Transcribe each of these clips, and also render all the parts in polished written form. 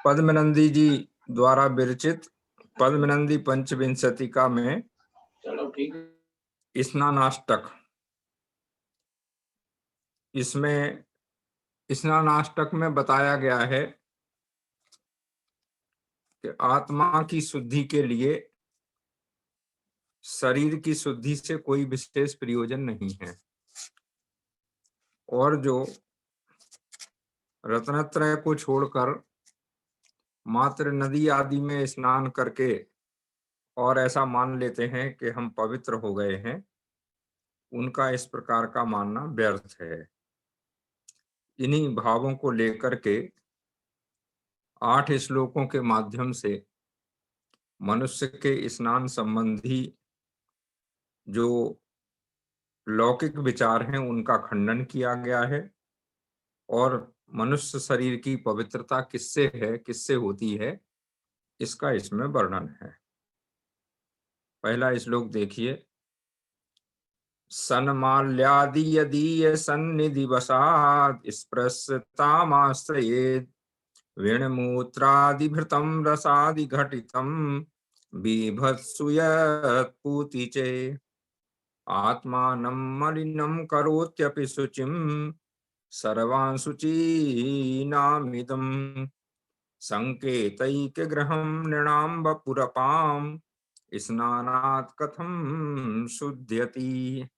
पद्मनंदी जी द्वारा विरचित पद्मनंदी पंचविंशतिका में चलो ठीक स्नानाष्टक, इसमें स्नानाष्टक में बताया गया है कि आत्मा की शुद्धि के लिए शरीर की शुद्धि से कोई विशेष प्रयोजन नहीं है, और जो रत्नत्रय को छोड़कर मात्र नदी आदि में स्नान करके और ऐसा मान लेते हैं कि हम पवित्र हो गए हैं, उनका इस प्रकार का मानना व्यर्थ है। इन्हीं भावों को लेकर के 8 श्लोकों के माध्यम से मनुष्य के स्नान संबंधी जो लौकिक विचार हैं उनका खंडन किया गया है, और मनुष्य शरीर की पवित्रता किससे है, किससे होती है, इसका इसमें वर्णन है। पहला श्लोक देखिए। सन्माल्यादि यदीय सन्निधि वसात् स्पृशतामाश्रयेत् वेणुमूत्रादिभृतं रसादि घटितं बीभत्सु यत्पूति चे आत्मानं मलिनं करोत्यपि शुचिं सर्वान् शुचीनामिदं संकेतैकगृहं नृणां वपुरपां स्नानात् कथं शुध्यति।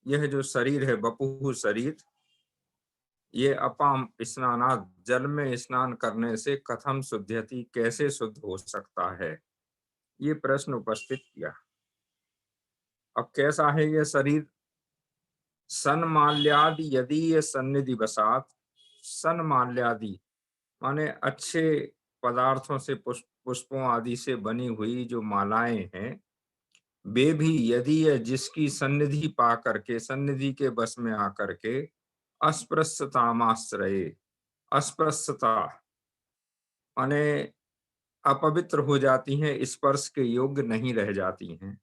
यह जो शरीर है वपुः शरीर, ये अपाम स्नानात् जल में स्नान करने से कथम शुद्धयति कैसे शुद्ध हो सकता है, ये प्रश्न उपस्थित किया। अब कैसा है यह शरीर? सन्माल्यादि यदि ये सन्निधि वसात, सन्माल्यादि माने अच्छे पदार्थों से पुष्पों आदि से बनी हुई जो मालाएं हैं, वे भी यदि यह जिसकी सन्निधि पा करके, सन्निधि के बस में आकर के अस्पृश्यतामाश्रये, अस्पृश्यता माने अपवित्र हो जाती हैं, स्पर्श के योग्य नहीं रह जाती हैं।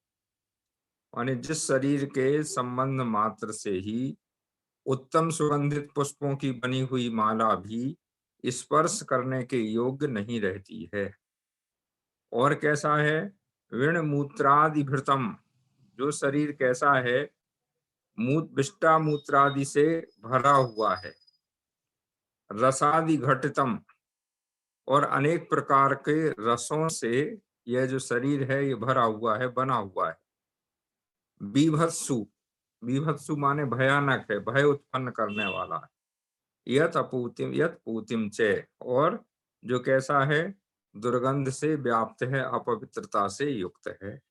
माने जिस शरीर के संबंध मात्र से ही उत्तम सुगंधित पुष्पों की बनी हुई माला भी स्पर्श करने के योग्य नहीं रहती है। और कैसा है? विण मूत्रादिभृतम, जो शरीर कैसा है? विष्टा मूत्रादि से भरा हुआ है। रसादि घटितम, और अनेक प्रकार के रसों से यह जो शरीर है ये भरा हुआ है, बना हुआ है। बीभत्सु, बीभत्सु माने भयानक है, भय उत्पन्न करने वाला है। यत अपूतिम, यत पूतिम चे, और जो कैसा है? दुर्गंध से व्याप्त है, अपवित्रता से युक्त है।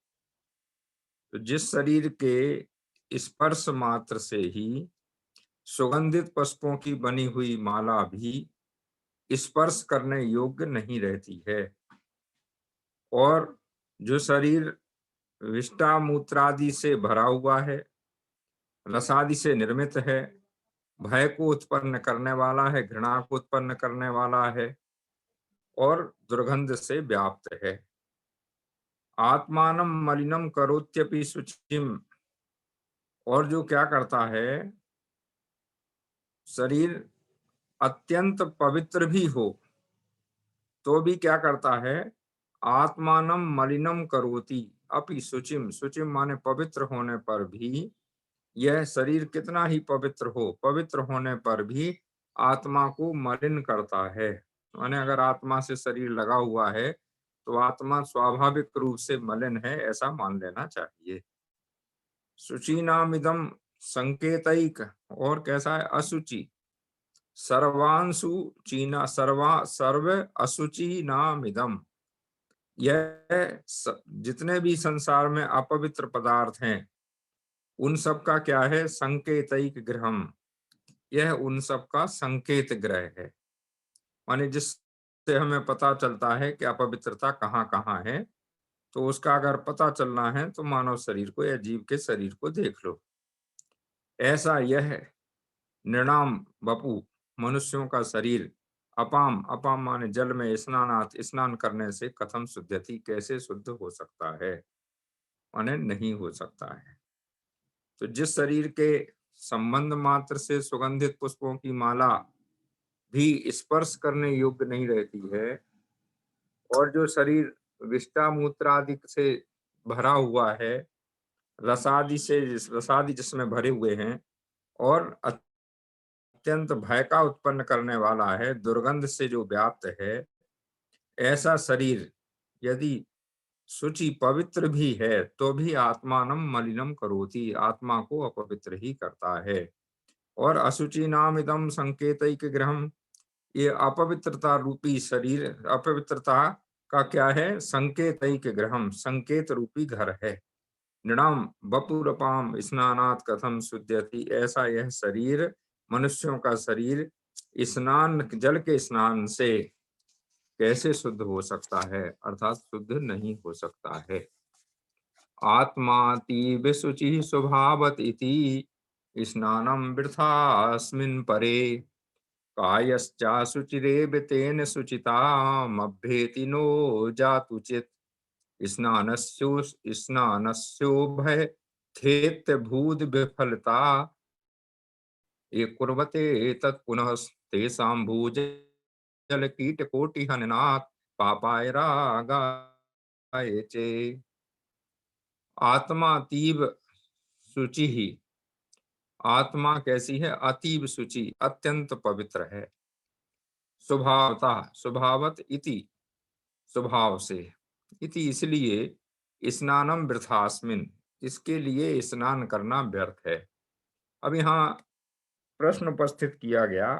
तो जिस शरीर के स्पर्श मात्र से ही सुगंधित पुष्पों की बनी हुई माला भी स्पर्श करने योग्य नहीं रहती है, और जो शरीर विष्टा मूत्रादि से भरा हुआ है, रसादि से निर्मित है, भय को उत्पन्न करने वाला है, घृणा को उत्पन्न करने वाला है, और दुर्गंध से व्याप्त है। आत्मानं मलिनं करोत्यपि शुचिम, और जो क्या करता है? शरीर अत्यंत पवित्र भी हो तो भी क्या करता है? आत्मानं मलिनं करोति अपि शुचिम, शुचिम माने पवित्र होने पर भी, यह शरीर कितना ही पवित्र हो, पवित्र होने पर भी आत्मा को मलिन करता है। माने अगर आत्मा से शरीर लगा हुआ है तो आत्मा स्वाभाविक रूप से मलिन है, ऐसा मान लेना चाहिए। शुचीनामिदम संकेतैक, और कैसा है? अशुचि, सर्वांशु चीना, सर्व अशुचि नामिदम, यह जितने भी संसार में अपवित्र पदार्थ हैं उन सब का क्या है? संकेतैक गृहम, यह उन सब का संकेत ग्रह है। माने जिससे हमें पता चलता है कि अपवित्रता कहाँ कहाँ है, तो उसका अगर पता चलना है तो मानव शरीर को या जीव के शरीर को देख लो। ऐसा यह नृणाम वपु, मनुष्यों का शरीर, अपाम, अपाम माने जल में स्नानात्, स्नान करने से कथम शुद्धति, कैसे शुद्ध हो सकता है? माने नहीं हो सकता है। तो जिस शरीर के संबंध मात्र से सुगंधित पुष्पों की माला भी स्पर्श करने योग्य नहीं रहती है, और जो शरीर विष्टा मूत्र आदि से भरा हुआ है, रसादि जिसमें भरे हुए हैं, और अत्यंत भय का उत्पन्न करने वाला है, दुर्गंध से जो व्याप्त है, ऐसा शरीर यदि शुचि पवित्र भी है तो भी आत्मानं मलिनम करोति, आत्मा को अपवित्र ही करता है। और अशुचि नाम इदम संकेतैक गृहम, ये अपवित्रता रूपी शरीर, अपवित्रता का क्या है? संकेतैक गृहम, संकेत रूपी घर है। नृणाम वपुरपाम स्नानात् कथम शुद्ध्यति, ऐसा यह शरीर, मनुष्यों का शरीर स्नान, जल के स्नान से कैसे शुद्ध हो सकता है, अर्थात शुद्ध नहीं हो सकता है। आत्मातीव शुचि स्वभावत इति स्नानं वृथास्मिन् परे, कायश्चाशुचिरेव तेन शुचितामभ्येति नो जातुचित्, स्नानस्योभय थेत्य भूत विफलता, ये कुर्वते तत्पुनः तेषां भूजल कीट कोटि हननात् पापाय रागाय चे। आत्मा अतीव शुचि ही, आत्मा कैसी है? अतीव शुचि, अत्यंत पवित्र है। स्वभावता, स्वभावत इति, स्वभाव से, इति इसलिए स्नानम वृथास्मिन, इसके लिए स्नान करना व्यर्थ है। अब यहाँ प्रश्न उपस्थित किया गया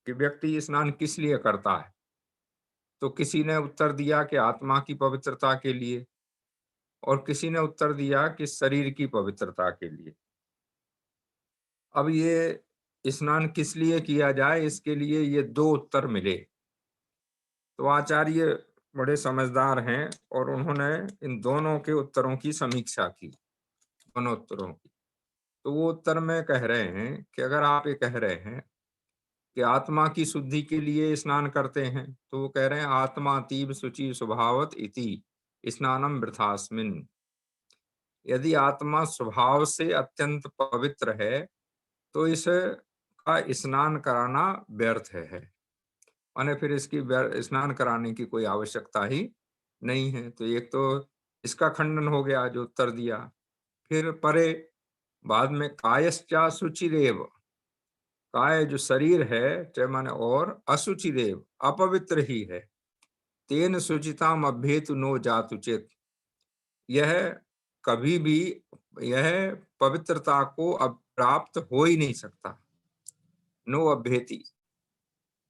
कि व्यक्ति स्नान किस लिए करता है, तो किसी ने उत्तर दिया कि आत्मा की पवित्रता के लिए, और किसी ने उत्तर दिया कि शरीर की पवित्रता के लिए। अब ये स्नान किस लिए किया जाए, इसके लिए ये दो उत्तर मिले। तो आचार्य बड़े समझदार हैं और उन्होंने इन दोनों के उत्तरों की समीक्षा की, दोनों उत्तरों की। तो वो उत्तर में कह रहे हैं कि अगर आप ये कह रहे हैं कि आत्मा की शुद्धि के लिए स्नान करते हैं, तो वो कह रहे हैं आत्मा तीव शुचि स्वभावत इति स्नानम वृथास्मिन। यदि आत्मा स्वभाव से अत्यंत पवित्र है तो इसका स्नान कराना व्यर्थ है, माने फिर इसकी स्नान कराने की कोई आवश्यकता ही नहीं है। तो एक तो इसका खंडन हो गया जो उत्तर दिया। फिर परे बाद में कायश्चा शुचिरेव, काय जो शरीर है, चाहे माने, और अशुचिरेव, अपवित्र ही है, तेन शुचिताम अभ्येतु नो जातुचित, यह कभी भी, यह पवित्रता को अब प्राप्त हो ही नहीं सकता, नो अभ्येति।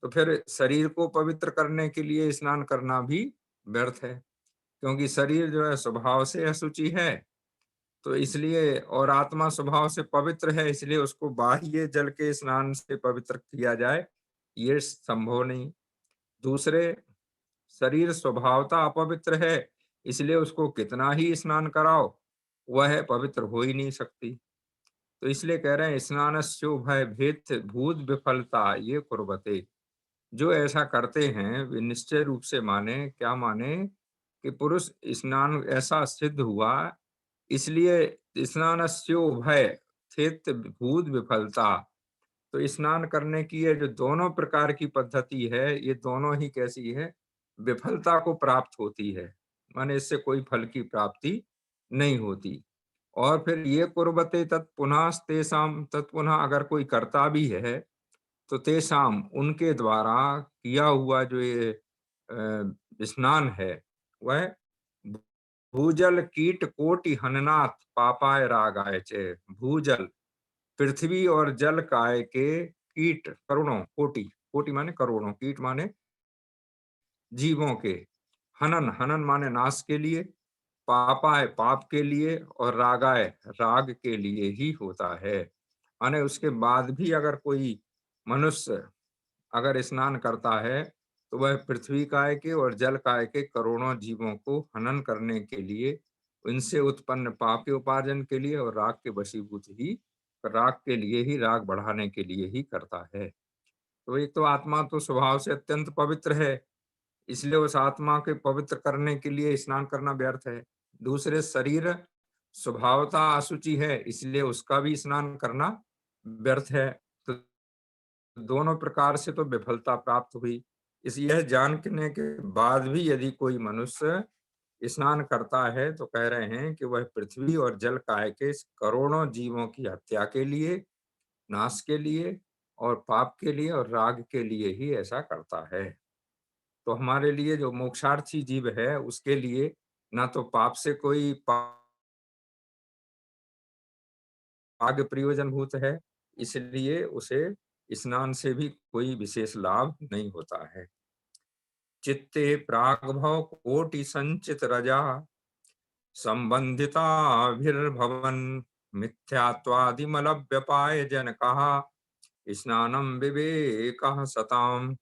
तो फिर शरीर को पवित्र करने के लिए स्नान करना भी व्यर्थ है, क्योंकि शरीर जो है स्वभाव से अशुचि है, तो इसलिए, और आत्मा स्वभाव से पवित्र है, इसलिए उसको बाह्य जल के स्नान से पवित्र किया जाए, ये संभव नहीं। दूसरे, शरीर स्वभावता अपवित्र है, इसलिए उसको कितना ही स्नान कराओ, वह पवित्र हो ही नहीं सकती। तो इसलिए कह रहे हैं स्नानस्यो भय भेद भूत विफलता ये कुर्बते, जो ऐसा करते हैं वे निश्चय रूप से माने, क्या माने, कि पुरुष स्नान ऐसा सिद्ध हुआ, इसलिए स्नानस्यो भय थित भूत विफलता। तो स्नान करने की ये जो दोनों प्रकार की पद्धति है, ये दोनों ही कैसी है? विफलता को प्राप्त होती है, माने इससे कोई फल की प्राप्ति नहीं होती। और फिर ये कुर्बते तत्पुनः तेषाम, तत्पुनः अगर कोई करता भी है तो तेषाम, उनके द्वारा किया हुआ जो ये स्नान है, वह भूजल कीट कोटि हननात् पापाय रागाय च, भूजल, पृथ्वी और जल काय के कीट करोड़ों, कोटि, कोटि माने करोड़ों, कीट माने जीवों के, हनन, हनन माने नाश के लिए, पापाय पाप के लिए, और रागाय राग के लिए ही होता है। माने उसके बाद भी अगर कोई मनुष्य अगर स्नान करता है तो वह पृथ्वी काय के और जल काय के करोड़ों जीवों को हनन करने के लिए, इनसे उत्पन्न पाप के उपार्जन के लिए और राग के वशीभूत ही, राग के लिए ही, राग बढ़ाने के लिए ही करता है। तो एक तो आत्मा तो स्वभाव से अत्यंत पवित्र है, इसलिए उस आत्मा के पवित्र करने के लिए स्नान करना व्यर्थ है। दूसरे, शरीर स्वभावतः अशुचि है, इसलिए उसका भी स्नान करना व्यर्थ है। तो दोनों प्रकार से तो विफलता प्राप्त हुई। इस यह जानने के बाद भी यदि कोई मनुष्य स्नान करता है तो कह रहे हैं कि वह पृथ्वी और जल काय के इस करोड़ों जीवों की हत्या के लिए, नाश के लिए और पाप के लिए और राग के लिए ही ऐसा करता है। तो हमारे लिए जो मोक्षार्थी जीव है उसके लिए ना तो पाप से कोई पाग प्रयोजनभूत है, इसलिए उसे स्नान से भी कोई विशेष लाभ नहीं होता है। चित्ते प्रागभव कोटि संचित रजा संबंधिताभिर्भवन मिथ्यात्वादिमलव्यपाय जनकः स्नानं विवेकः सताम्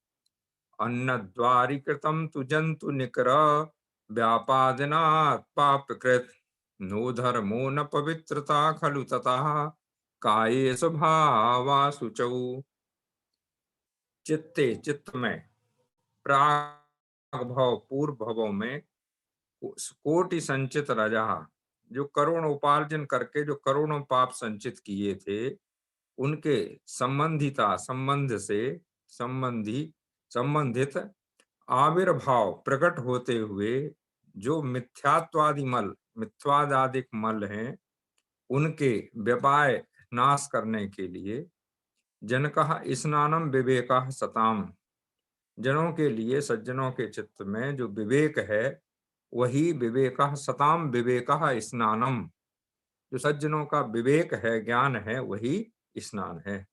अन्नद्वारीकृतं तु जन्तु निकर व्यापादनात् पापकृत् नो धर्मो न पवित्रता खलु ततः काये स्वभावा शुचौ। चित्ते चित्त में प्राग भव पूर्व भवों में कोटि संचित रजा जो करोड़ उपार्जन करके जो करोड़ों पाप संचित किए थे उनके संबंधिता संबंध से संबंधी संबंधित आविर्भाव प्रकट होते हुए जो मिथ्यात्वादि मल मिथ्यादादिक मल हैं उनके व्यपाय नाश करने के लिए जनकः स्नानम विवेकः सताम जनों के लिए सज्जनों के चित्त में जो विवेक है वही विवेकः सताम विवेकः स्नानम जो सज्जनों का विवेक है ज्ञान है वही स्नान है।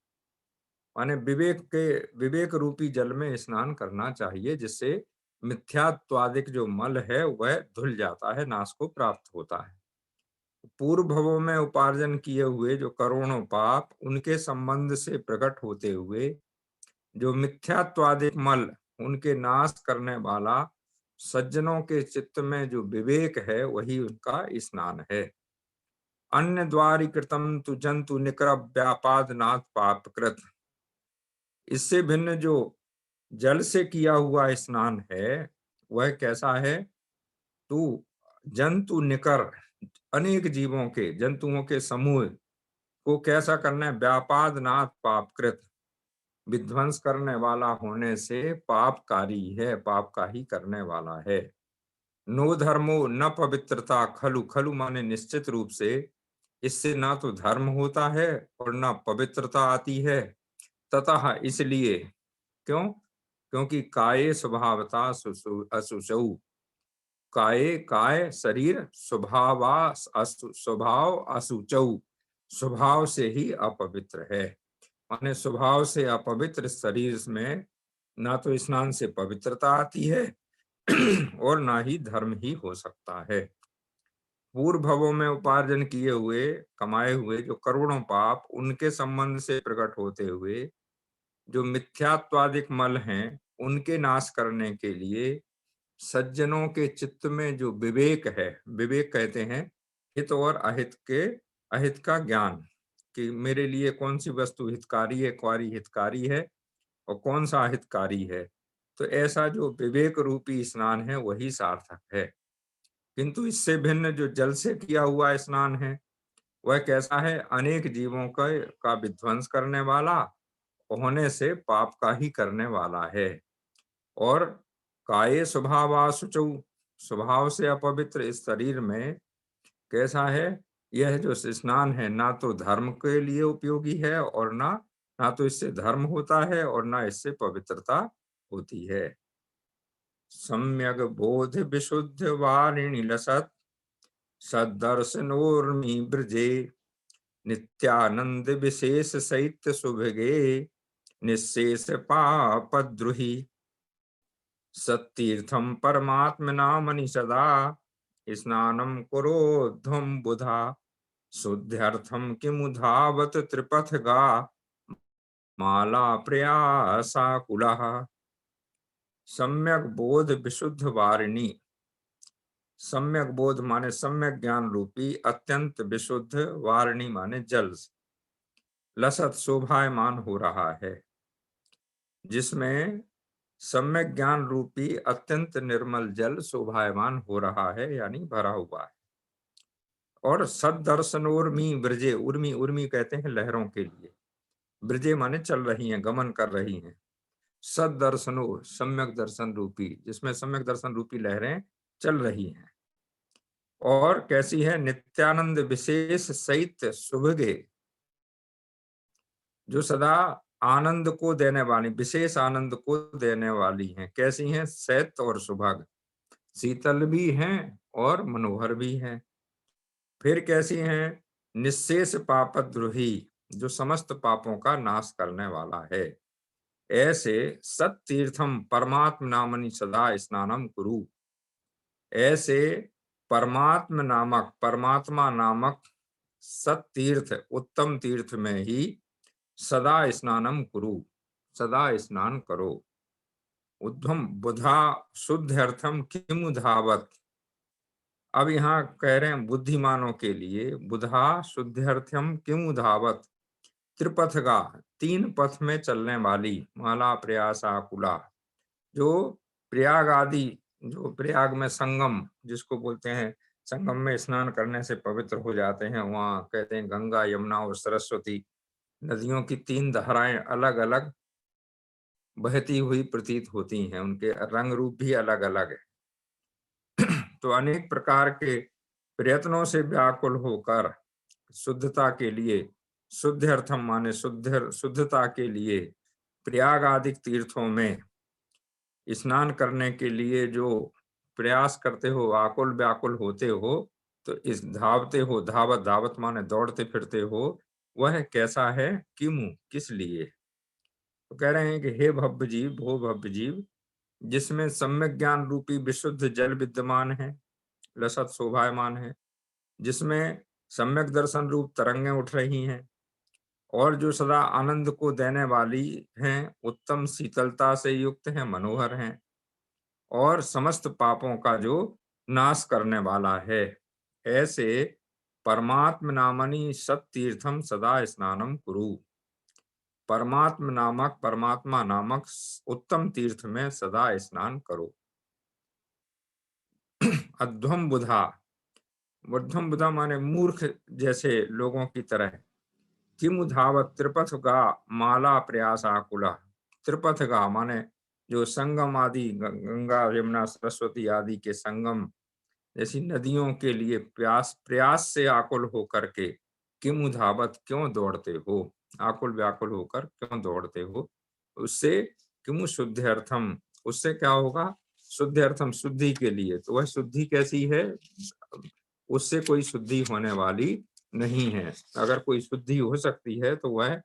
माने विवेक रूपी जल में स्नान करना चाहिए जिससे मिथ्यात्वादिक जो मल है वह धुल जाता है, नाश को प्राप्त होता है। पूर्व भवों में उपार्जन किए हुए जो करोड़ों पाप उनके संबंध से प्रकट होते हुए जो मिथ्यात्वादिक मल उनके नाश करने वाला सज्जनों के चित्त में जो विवेक है वही उनका स्नान है। अन्य द्वारि कृतम तु जंतु निकर व्यापाद नाथ पाप कृत इससे भिन्न जो जल से किया हुआ स्नान है वह कैसा है? तू जंतु निकर अनेक जीवों के जंतुओं के समूह को कैसा करना है? व्यापाद नाथ पापकृत विध्वंस करने वाला होने से पापकारी है, पाप का ही करने वाला है। नो धर्मो न पवित्रता खलु खलु माने निश्चित रूप से इससे ना तो धर्म होता है और ना पवित्रता आती है। ततः इसलिए क्यों? क्योंकि काये स्वभावता अशुचौ काये काय शरीर स्वभाव अशुचौ स्वभाव से ही अपवित्र है। माने स्वभाव से अपवित्र शरीर में ना तो स्नान से पवित्रता आती है और ना ही धर्म ही हो सकता है। पूर्व भवों में उपार्जन किए हुए कमाए हुए जो करोड़ों पाप उनके संबंध से प्रकट होते हुए जो मिथ्यात्वादिक मल हैं उनके नाश करने के लिए सज्जनों के चित्त में जो विवेक है, विवेक कहते हैं हित और अहित के अहित का ज्ञान कि मेरे लिए कौन सी वस्तु हितकारी है, कौन हितकारी है और कौन सा अहितकारी है। तो ऐसा जो विवेक रूपी स्नान है वही सार्थक है। किंतु इससे भिन्न जो जल से किया हुआ स्नान है वह कैसा है? अनेक जीवों का विध्वंस करने वाला होने से पाप का ही करने वाला है। और काये स्वभावाशुचौ स्वभाव से अपवित्र इस शरीर में कैसा है? यह जो स्नान है ना तो धर्म के लिए उपयोगी है और ना तो इससे धर्म होता है और ना इससे पवित्रता होती है। सम्यक बोध विशुद्ध वारिणी लसत सदर्शनोर्मी ब्रजे नित्यानंद विशेष सहित सुभगे निशेष पापद्रुहि सत्तीर्थम परमात्मनामनि सदा स्नानं कुरोध्वं बुधा शुद्ध्यर्थम किमुधावत त्रिपथगा माला प्रयासाकुलः। सम्यक बोध विशुद्ध वारिणी सम्यक बोध माने सम्यक ज्ञान रूपी अत्यंत विशुद्ध वारिणी माने जल लसत शोभायमान हो रहा है जिसमें सम्यक ज्ञान रूपी अत्यंत निर्मल जल शोभायमान हो रहा है यानी भरा हुआ है। और सदर्शनोर्मी ब्रजे उर्मी उर्मी कहते हैं लहरों के लिए ब्रजे माने चल रही हैं, गमन कर रही हैं। सद्दर्शनो सम्यक दर्शन रूपी, जिसमें सम्यक दर्शन रूपी लहरें चल रही हैं। और कैसी है? नित्यानंद विशेष सहित सुभगे, जो सदा आनंद को देने वाली, विशेष आनंद को देने वाली हैं। कैसी हैं? सहित और सुभग, शीतल भी हैं और मनोहर भी हैं। फिर कैसी हैं? निःशेष पापद्रोही, जो समस्त पापों का नाश करने वाला है। ऐसे सत्तीर्थम परमात्म नामनि सदा स्नानम कुरु, ऐसे परमात्मा नामक सत्तीर्थ उत्तम तीर्थ में ही सदा स्नानम कुरु, सदा स्नान करो। उद्धम बुधा शुद्ध अर्थम किमु धावत, अब यहाँ कह रहे हैं बुद्धिमानों के लिए, बुधा शुद्ध्यर्थम किमु धावत, त्रिपथगा, तीन पथ में चलने वाली, माला प्रयास आकुला, जो प्रयाग आदि, जो प्रयाग में संगम जिसको बोलते हैं, संगम में स्नान करने से पवित्र हो जाते हैं। वहां कहते हैं गंगा यमुना और सरस्वती नदियों की तीन धाराएं अलग अलग बहती हुई प्रतीत होती हैं, उनके रंग रूप भी अलग अलग है। तो अनेक प्रकार के प्रयत्नों से व्याकुल होकर शुद्धता के लिए, शुद्ध अर्थम माने शुद्धता के लिए प्रयाग आदि तीर्थों में स्नान करने के लिए जो प्रयास करते हो, आकुल व्याकुल होते हो, तो इस धावते हो, धावत धावत माने दौड़ते फिरते हो, वह कैसा है? किमु, किस लिए? तो कह रहे हैं कि हे भव्य जीव, भो भव्य जीव, जिसमें सम्यक ज्ञान रूपी विशुद्ध जल विद्यमान है, लसत शोभायमान है, जिसमें सम्यक दर्शन रूप तरंगें उठ रही हैं, और जो सदा आनंद को देने वाली हैं, उत्तम शीतलता से युक्त हैं, मनोहर हैं, और समस्त पापों का जो नाश करने वाला है। ऐसे परमात्म नामनि सत्तीर्थम सदा स्नानम कुरु, परमात्मा नामक उत्तम तीर्थ में सदा स्नान करो। अध्वम बुधा, मध्यम बुधा माने मूर्ख जैसे लोगों की तरह, किमु धावत त्रिपथ गा माला प्रयास आकुला, त्रिपथ गा माने जो संगम आदि, गंगा यमुना सरस्वती आदि के संगम जैसी नदियों के लिए प्रयास से आकुल होकर के, किमु धावत क्यों दौड़ते हो, आकुल व्याकुल होकर क्यों दौड़ते हो? उससे किमु शुद्ध अर्थम, उससे क्या होगा? शुद्ध अर्थम, शुद्धि के लिए। तो वह शुद्धि कैसी है? उससे कोई शुद्धि होने वाली नहीं है। अगर कोई शुद्धि हो सकती है तो वह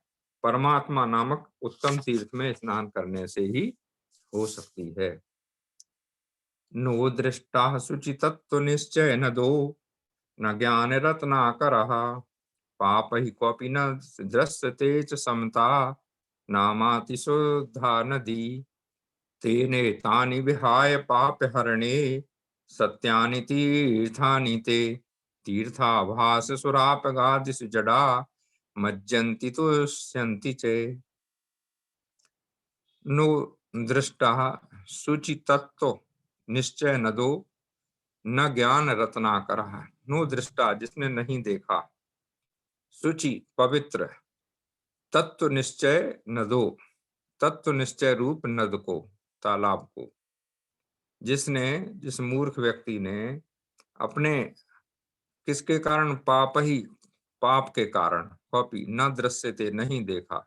परमात्मा नामक उत्तम तीर्थ में स्नान करने से ही हो सकती है। नो दृष्टा शुचि तत्व निश्चय न दो, न ज्ञान रत्नाकर, पाप ही क्वपि न दृश्यते च समता, नामाति शुद्धा नदी, तेने तानि विहाय पाप हरणे, सत्यानि तीर्थानि ते, तीर्थाभास सुरापगादिषु जडा, मज्जन्ति तुष्यन्ति चे। नो दृष्टा शुचि तत्व निश्चय न दो, न ज्ञान रत्नाकर, नो दृष्टा जिसने नहीं देखा, शुचि पवित्र, तत्व निश्चय न दो, तत्व निश्चय रूप नद को, तालाब को, जिस मूर्ख व्यक्ति ने अपने किसके कारण? पाप के कारण, कॉपी न दृश्यते नहीं देखा,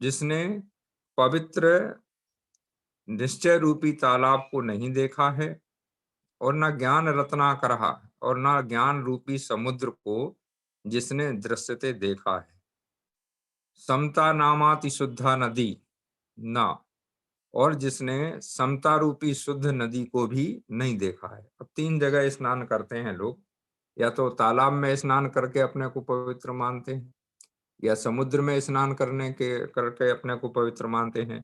जिसने पवित्र निश्चय रूपी तालाब को नहीं देखा है, और न ज्ञान रत्नाकर, और न ज्ञान रूपी समुद्र को जिसने दृश्यते देखा है, समता नामाति शुद्धा नदी न, और जिसने समता रूपी शुद्ध नदी को भी नहीं देखा है। अब तीन जगह स्नान करते हैं लोग, या तो तालाब में स्नान करके अपने को पवित्र मानते हैं, या समुद्र में स्नान करके अपने को पवित्र मानते हैं,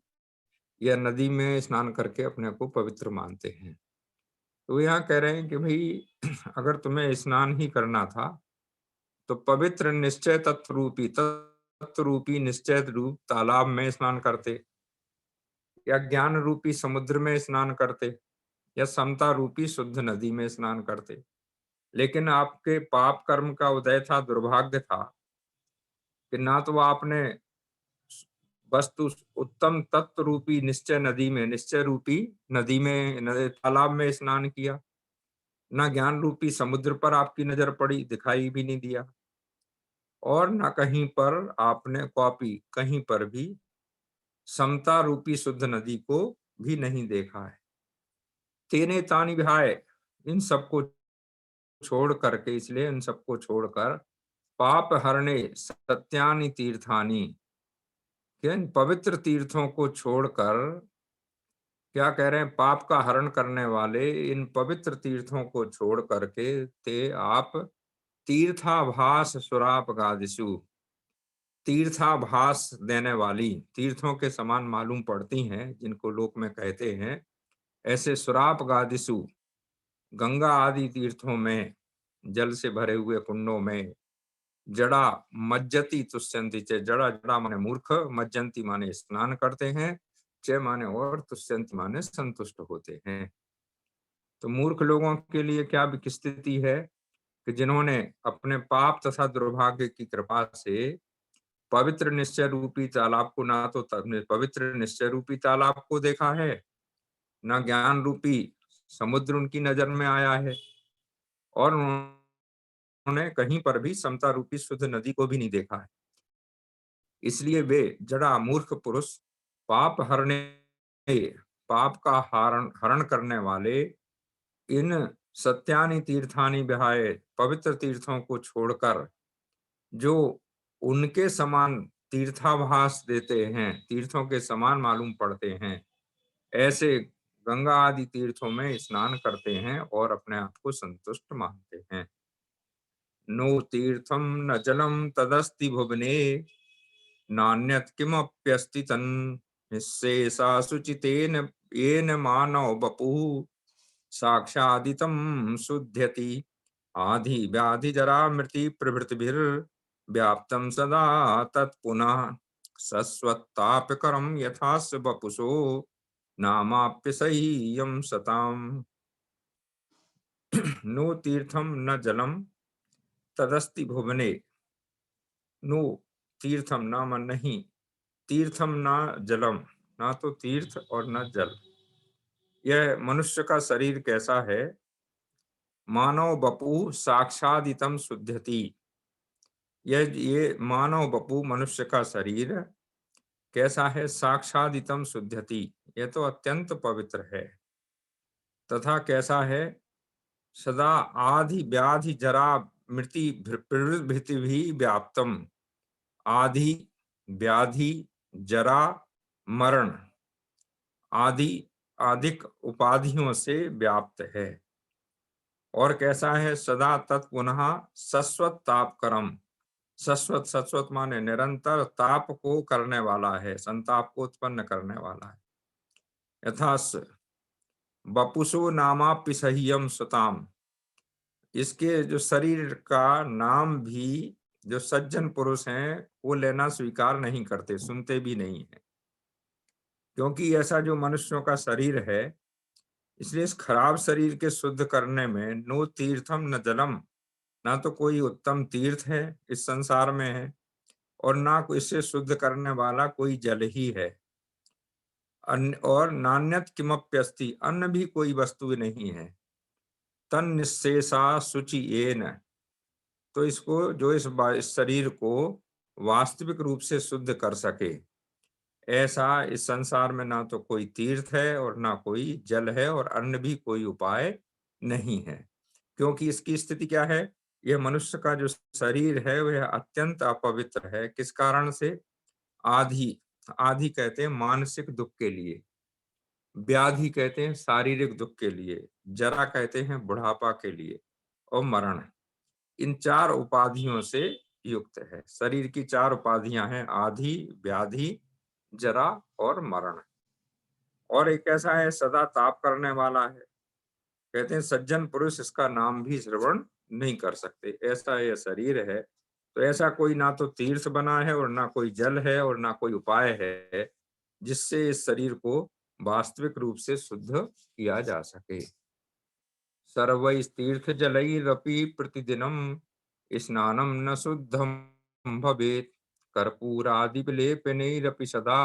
या नदी में स्नान करके अपने को पवित्र मानते हैं। तो यहाँ कह रहे हैं कि भाई अगर तुम्हें स्नान ही करना था तो पवित्र निश्चय तत्व रूपी निश्चय रूप तालाब में स्नान करते, या ज्ञान रूपी समुद्र में स्नान करते, या समता रूपी शुद्ध नदी में स्नान करते। लेकिन आपके पाप कर्म का उदय था, दुर्भाग्य था कि ना तो आपने वस्तु उत्तम तत्व रूपी निश्चय रूपी नदी में तालाब में स्नान किया, ना ज्ञान रूपी समुद्र पर आपकी नजर पड़ी, दिखाई भी नहीं दिया, और ना कहीं पर आपने कहीं पर भी समता रूपी शुद्ध नदी को भी नहीं देखा है। तेने तानि विहाय, इन सबको छोड़ करके, इसलिए इन सबको छोड़कर पाप हरणे सत्यानि तीर्थानि, इन पवित्र तीर्थों को छोड़कर क्या कह रहे हैं, पाप का हरण करने वाले इन पवित्र तीर्थों को छोड़ करके ते आप तीर्थाभास सुराप गादिशु, तीर्थाभास देने वाली, तीर्थों के समान मालूम पड़ती हैं जिनको लोक में कहते हैं, ऐसे सुराप गादिशु, गंगा आदि तीर्थों में, जल से भरे हुए कुंडों में, जड़ा मज्जति तुष्यंति, चे जड़ा, जड़ा माने मूर्ख, मज्जंती माने स्नान करते हैं, चे माने और, तुष्यंति माने संतुष्ट होते हैं। तो मूर्ख लोगों के लिए क्या स्थिति है कि जिन्होंने अपने पाप तथा दुर्भाग्य की कृपा से पवित्र निश्चय रूपी तालाब को, ना तो पवित्र निश्चय रूपी तालाब को देखा है, ना ज्ञान रूपी समुद्र उनकी नजर में आया है, और उन्होंने कहीं पर भी समता रूपी शुद्ध नदी को भी नहीं देखा है। इसलिए वे जड़ा मूर्ख पुरुष पाप हरने पाप का हरण हरण करने वाले इन सत्यानि तीर्थानि विहाय, पवित्र तीर्थों को छोड़कर जो उनके समान तीर्थाभास देते हैं, तीर्थों के समान मालूम पड़ते हैं, ऐसे गंगा आदि तीर्थों में स्नान करते हैं और अपने आप को संतुष्ट मानते हैं। नो तीर्थम न जलम तदस्ति भुवने, नान्यत् किमप्यस्ति तन्निःशेषा शुचितेन येन मानव वपुः साक्षादितं शुध्यति, आधि व्याधि जरा मृति प्रभृतिभिर्व्याप्तं सदा तत्पुनः, सस्वत्ताप्यकरं यथास्य वपुषो नामाप्यसह्यं सताम्। नो तीर्थम न जलम तदस्ति भुवने, नो तीर्थम नाम नहीं, तीर्थम ना जलम, ना तो तीर्थ और न जल। यह मनुष्य का शरीर कैसा है, मानव बपू साक्षादितम शुद्धति, ये मानव बपू मनुष्य का शरीर कैसा है, साक्षादितम शुद्धति, यह तो अत्यंत पवित्र है, तथा कैसा है, सदा आधि व्याधि जरा मृति प्रभृति भी व्याप्तम, आधि व्याधि जरा मरण आदि अधिक उपाधियों से व्याप्त है, और कैसा है, सदा तत्पुनः सस्वत तापकरम, सस्वत, सस्वत माने निरंतर, ताप को करने वाला है, संताप को उत्पन्न करने वाला है। यथास वपुषो नामाप्यसह्यम सुताम, इसके जो शरीर का नाम भी जो सज्जन पुरुष हैं वो लेना स्वीकार नहीं करते, सुनते भी नहीं है, क्योंकि ऐसा जो मनुष्यों का शरीर है, इसलिए इस खराब शरीर के शुद्ध करने में नो तीर्थम न जलम, ना तो कोई उत्तम तीर्थ है इस संसार में है, और ना कोई इससे शुद्ध करने वाला कोई जल ही है, अन्न और नान्यत किमप्यस्ति, अन्न भी कोई वस्तु नहीं है, तन निःशेषा शुचि येन, तो इसको जो इस शरीर को वास्तविक रूप से शुद्ध कर सके, ऐसा इस संसार में ना तो कोई तीर्थ है और ना कोई जल है, और अन्न भी कोई उपाय नहीं है। क्योंकि इसकी स्थिति क्या है, यह मनुष्य का जो शरीर है वह अत्यंत अपवित्र है। किस कारण से, आधि, आधि कहते हैं मानसिक दुख के लिए, व्याधि कहते हैं शारीरिक दुख के लिए, जरा कहते हैं बुढ़ापा के लिए, और मरण, इन चार उपाधियों से युक्त है। शरीर की चार उपाधियां हैं, आधि, व्याधि, जरा और मरण। और एक ऐसा है सदा ताप करने वाला है, कहते हैं सज्जन पुरुष इसका नाम भी श्रवण नहीं कर सकते, ऐसा यह शरीर है। तो ऐसा कोई ना तो तीर्थ बना है और ना कोई जल है और ना कोई उपाय है जिससे इस शरीर को वास्तविक रूप से शुद्ध किया जा सके। सर्वैस्तीर्थ जलैरपि प्रतिदिनम स्नानम न शुद्धम भवेत्, कर्पूरादि विलेपनैरपि सदा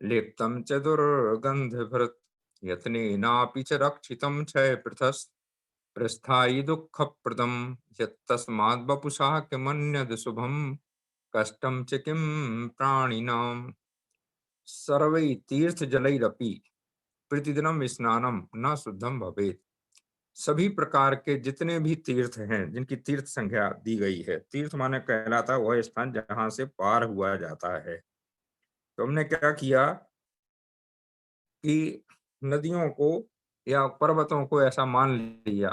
लेप्तं च दुर्गन्धभृत् यत्नेनापि च रक्षितं क्षय प्रस्थायि दुःखप्रदं यत्तस्माद् वपुषा किमन्यद् शुभं कष्टं च किं प्राणिनाम्। सर्वै तीर्थजलैरपि प्रतिदिनं स्नानं न शुद्धं भवेत्। सभी प्रकार के जितने भी तीर्थ हैं, जिनकी तीर्थ संज्ञा दी गई है, तीर्थ माने कहलाता है वह स्थान जहां से पार हुआ जाता है। तो हमने क्या किया कि नदियों को या पर्वतों को ऐसा मान लिया,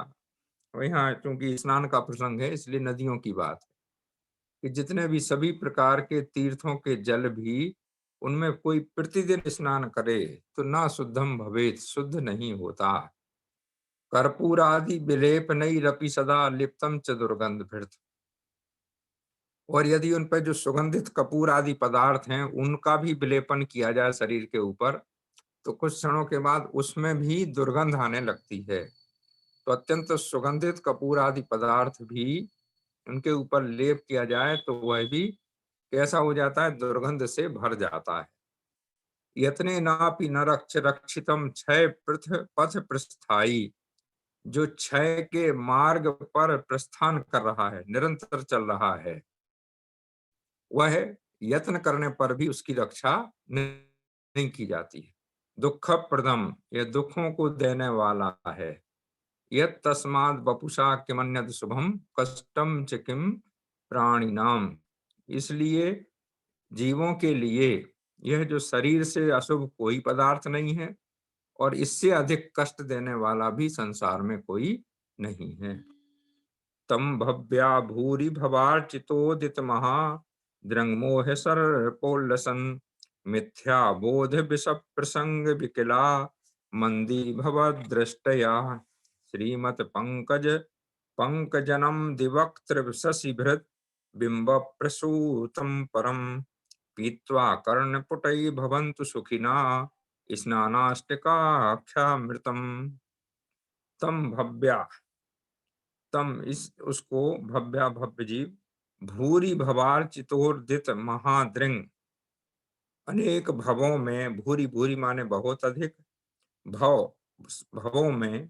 और यहाँ चूंकि स्नान का प्रसंग है इसलिए नदियों की बात है, कि जितने भी सभी प्रकार के तीर्थों के जल भी उनमें कोई प्रतिदिन स्नान करे तो ना शुद्धम भवेत, शुद्ध नहीं होता। कर्पूरादि विलेप नहीं रपि सदा लिप्तम च दुर्गंध भृत। और यदि उन पर जो सुगंधित कपूर आदि पदार्थ हैं उनका भी विलेपन किया जाए शरीर के ऊपर, तो कुछ क्षणों के बाद उसमें भी दुर्गंध आने लगती है। तो अत्यंत सुगंधित कपूर आदि पदार्थ भी उनके ऊपर लेप किया जाए तो वह भी कैसा हो जाता है, दुर्गंध से भर जाता है। यत्ने नापि न रक्षितम क्षय पथ प्रस्थाई। जो क्षय के मार्ग पर प्रस्थान कर रहा है, निरंतर चल रहा है, वह यत्न करने पर भी उसकी रक्षा नहीं की जाती है। दुःख प्रदम, यह दुखों को देने वाला है। यत् तस्माद् वपुषा किमन्यत् शुभम कष्टम च किम प्राणिनाम। इसलिए जीवों के लिए यह जो शरीर से अशुभ कोई पदार्थ नहीं है और इससे अधिक कष्ट देने वाला भी संसार में कोई नहीं है। तम भव्या भूरि भवार्चितोदित महा द्रंगमोह सर्पोल्लसन मिथ्या बोध विष प्रसंग विकिला मंदी भवदृष्टया श्रीमत पंकज पंकजनम दिवक्त्र शशिभृत बिंब प्रसूतम परम पीत्वा कर्णपुटै भवन्तु सुखिना स्नानाष्टकाख्यामृतम। तम भव्या, तम इस उसको भव्या भव्य जीव भूरी भवार्चितोर्दित महादृंग, अनेक भवों में, भूरी भूरी माने बहुत अधिक, भव भवों में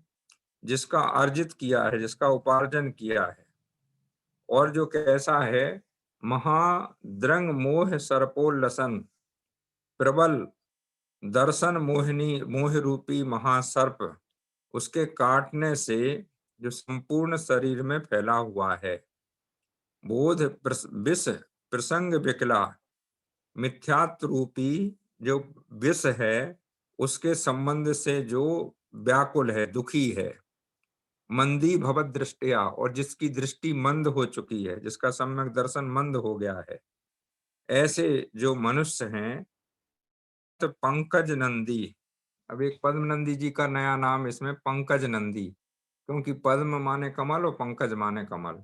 जिसका अर्जित किया है, जिसका उपार्जन किया है, और जो कैसा है, महाद्रंग मोह सर्पोल्लसन, प्रबल दर्शन मोहिनी मोह रूपी महासर्प, उसके काटने से जो संपूर्ण शरीर में फैला हुआ है। बोध विष प्रसंग विकला, मिथ्यात्व रूपी जो विष है उसके संबंध से जो व्याकुल है, दुखी है। मंदी भवत दृष्टिया, और जिसकी दृष्टि मंद हो चुकी है, जिसका सम्यक दर्शन मंद हो गया है, ऐसे जो मनुष्य हैं। तो पंकज नंदी, अब एक पद्म नंदी जी का नया नाम इसमें पंकज नंदी, क्योंकि पद्म माने कमल और पंकज माने कमल।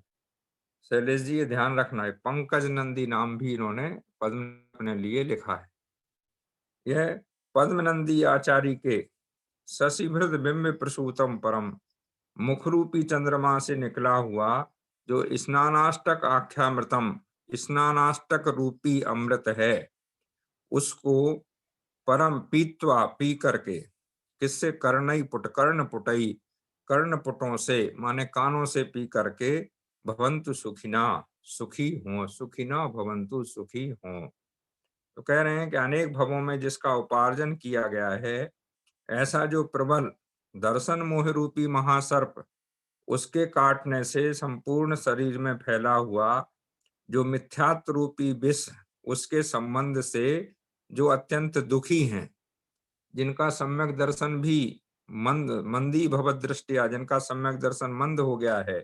शैलेश जी ये ध्यान रखना है, पंकज नंदी नाम भी इन्होंने पद्म अपने लिए लिखा है। यह पद्म नंदी आचार्य के शशिभृत बिंब प्रसूतम परम, मुखरूपी चंद्रमा से निकला हुआ जो स्नानाष्टक आख्यामृतम, स्नानाष्टक रूपी अमृत है, उसको परम पीत्वा, पी करके, किससे, कर्णई पुट, कर्ण पुटई, कर्ण पुटों से माने कानों से पी करके, भवंतु सुखिना, सुखी हो, सुखिना भवंतु, सुखी हो। तो कह रहे हैं कि अनेक भवों में जिसका उपार्जन किया गया है, ऐसा जो प्रबल दर्शन मोह रूपी महासर्प, उसके काटने से संपूर्ण शरीर में फैला हुआ जो मिथ्यात्व रूपी विष, उसके संबंध से जो अत्यंत दुखी हैं, जिनका सम्यक दर्शन भी मंदी भवत दृष्टिया, जिनका सम्यक दर्शन मंद हो गया है,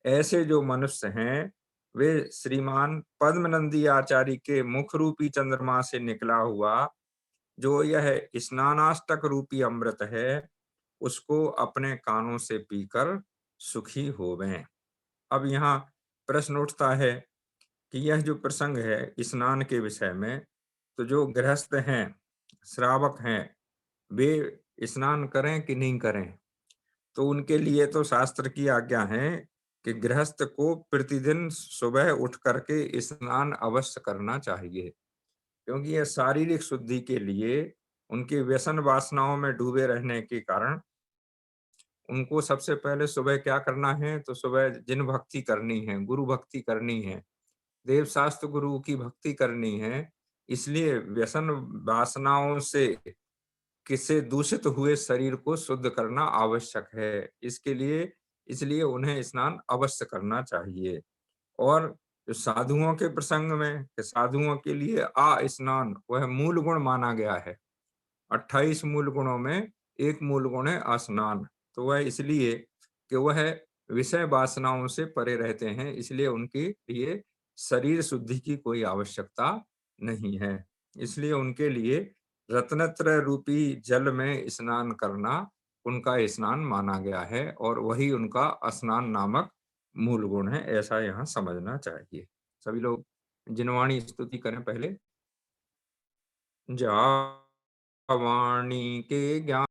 ऐसे जो मनुष्य हैं वे श्रीमान पद्मनंदी आचार्य के मुख रूपी चंद्रमा से निकला हुआ जो यह स्नानाष्टक रूपी अमृत है, उसको अपने कानों से पीकर सुखी होवें। अब यहाँ प्रश्न उठता है कि यह जो प्रसंग है स्नान के विषय में, तो जो गृहस्थ हैं, श्रावक हैं, वे स्नान करें कि नहीं करें? तो उनके लिए तो शास्त्र की आज्ञा है कि गृहस्थ को प्रतिदिन सुबह उठ करके स्नान अवश्य करना चाहिए, क्योंकि यह शारीरिक शुद्धि के लिए उनके व्यसन वासनाओं में डूबे रहने के कारण उनको सबसे पहले सुबह क्या करना है, तो सुबह जिन भक्ति करनी है, गुरु भक्ति करनी है, देव शास्त्र गुरु की भक्ति करनी है, इसलिए व्यसन वासनाओं से किसी दूषित हुए शरीर को शुद्ध करना आवश्यक है। इसके लिए इसलिए उन्हें स्नान अवश्य करना चाहिए। और जो साधुओं के प्रसंग में कि साधुओं के लिए स्नान वह मूल गुण माना गया है। 28 मूल गुणों में एक मूल गुण है स्नान। तो वह इसलिए कि वह विषय वासनाओं से परे रहते हैं, इसलिए उनके लिए शरीर शुद्धि की कोई आवश्यकता नहीं है। इसलिए उनके लिए रत्नत्रय रूपी जल में स्नान करना उनका स्नान माना गया है और वही उनका स्नान नामक मूल गुण है, ऐसा यहाँ समझना चाहिए। सभी लोग जिनवाणी स्तुति करें पहले। जावाणी के ज्ञान